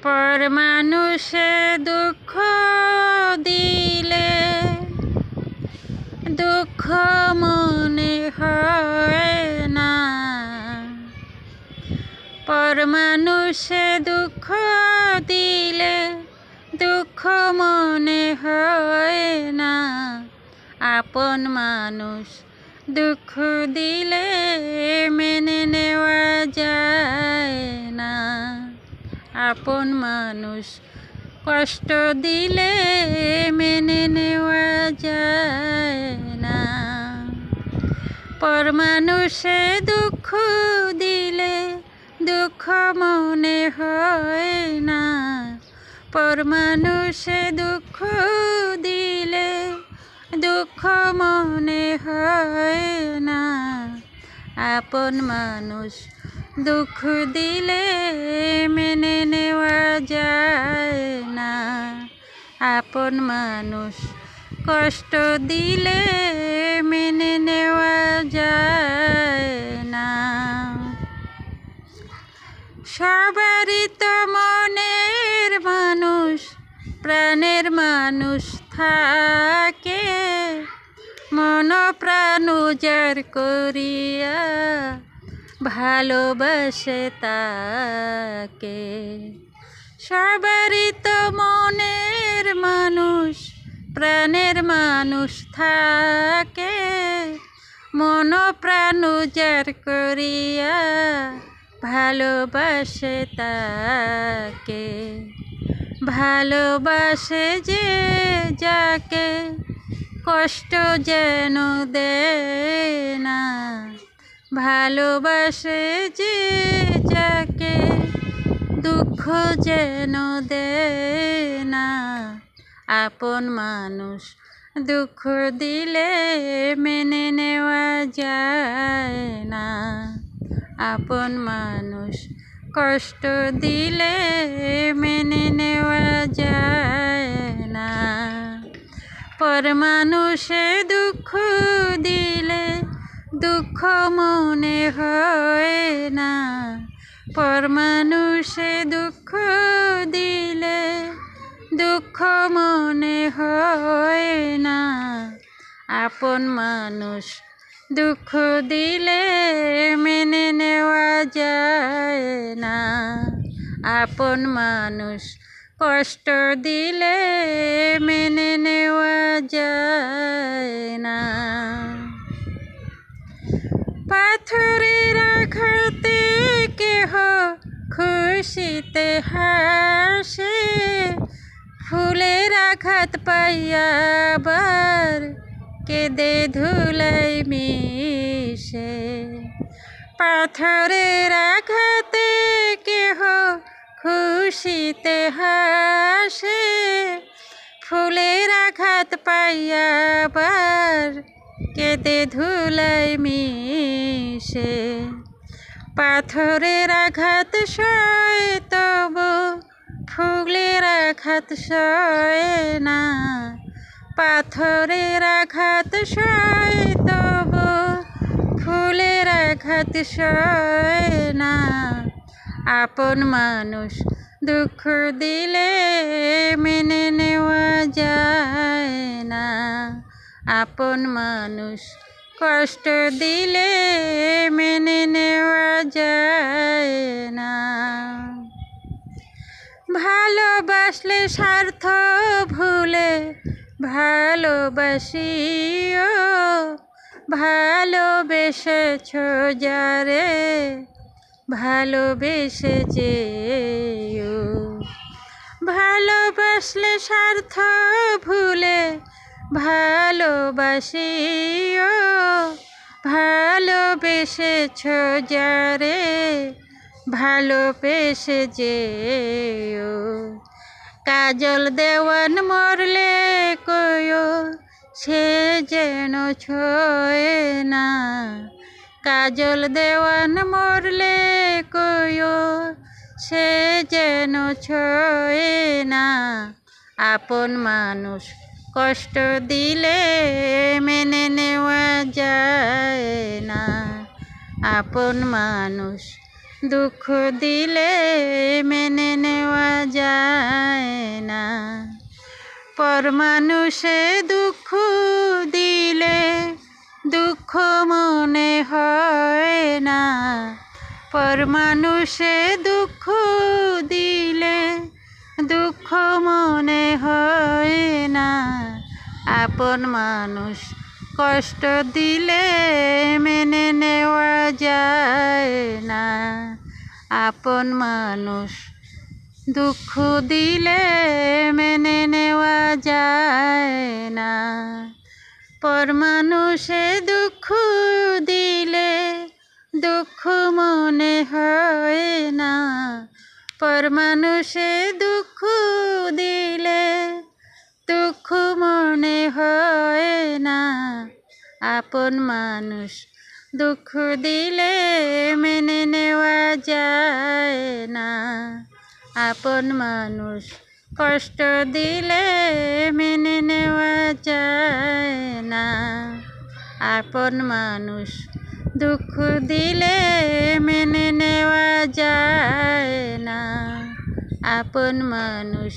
পর মানুষে দুঃখ দিলে দুঃখ মনে হয় না। পর মানুষে দুঃখ দিলে দুঃখ মনে হয় না। আপন মানুষ দুঃখ দিলে মেনে নেওয়া যায় না। আপন মানুষ কষ্ট দিলে মেনে নেওয়া যায় না। পর মানুষে দুঃখ দিলে দুঃখ মনে হয় না। পর মানুষে দুঃখ দিলে দুঃখ মনে হয় না। আপন মানুষ দুঃখ দিলে মেনে নেওয়া যায় না। আপন মানুষ কষ্ট দিলে মেনে নেওয়া যায় না। সবারই তো মনের মানুষ প্রাণের মানুষ থাকে। মন প্রাণ উজাড় করিয়া ভালোবাসে তাকে। সবারই তো মনের মানুষ প্রাণের মানুষ থাকে। মন প্রাণ উজাড় করিয়া ভালোবাসে তাকে। ভালোবাসে যে যাকে কষ্ট যেন দেয় না। ভালোবাসে যে যাকে দুঃখ যেন দেয় না। আপন মানুষ দুঃখ দিলে মেনে নেওয়া যায় না। আপন মানুষ কষ্ট দিলে মেনে নেওয়া যায় না। পর মানুষে দুঃখ দিলে দুঃখ মনে হয় না। পর মানুষে দুঃখ দিলে দুঃখ মনে হয় না। আপন মানুষ দুঃখ দিলে মেনে নেওয়া যায় না। আপন মানুষ কষ্ট দিলে মেনে নেওয়া যায় না। পাথরের আঘাতে কেহ খুশিতে হাসে। ফুলের আঘাত পাইয়া আবার কেঁদে ধুলাই মিশে। পাথরের আঘাতে কেহ খুশিতে হাসে। ফুলের আঘাত পাইয়া আবার কেঁদে ধুলাই মিশে। পাথরের আঘাত সয় তবু ফুলের আঘাত সয় না। পাথরের আঘাত সয় তবু ফুলের আঘাত সয় না। আপন মানুষ দুঃখ দিলে মেনে নেওয়া যায় না। আপন মানুষ কষ্ট দিলে মেনে নেওয়া যায় না। ভালোবাসলে স্বার্থ ভুলে ভালোবাসিও। ভালোবেসেছ যারে ভালোবেসে যেও। ভালোবাসলে স্বার্থ ভুলে ভালোবাসিও। ভালোবেসেছ যারে ভালোবেসে যেও। কাজল দেওয়ান মরলে কয়ো সে যেন ছোঁয় না। কাজল দেওয়ান মরলে কয়ো সে যেন ছোঁয় না। আপন মানুষ কষ্ট দিলে মেনে নেওয়া যায় না। আপন মানুষ দুঃখ দিলে মেনে নেওয়া যায়। পর মানুষে দুঃখ দিলে দুঃখ মনে হয় না, পর মানুষে দুঃখ দিলে দুঃখ মনে হয় না, আপন মানুষ কষ্ট দিলে মেনে নেওয়া যায় না, আপন মানুষ দুঃখ দিলে মেনে নেওয়া যায় না, পর মানুষে দুঃখ দিলে দুঃখ মনে হয় না, পর মানুষে দুঃখ দিলে দুঃখ মনে হয় না, আপন মানুষ দুঃখ দিলে মেনে নেওয়া যায় না, আপন মানুষ কষ্ট দিলে মেনে নেওয়া যায় না, আপন মানুষ দুঃখ দিলে মেনে নেওয়া যায় না, আপন মানুষ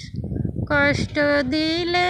কষ্ট দিলে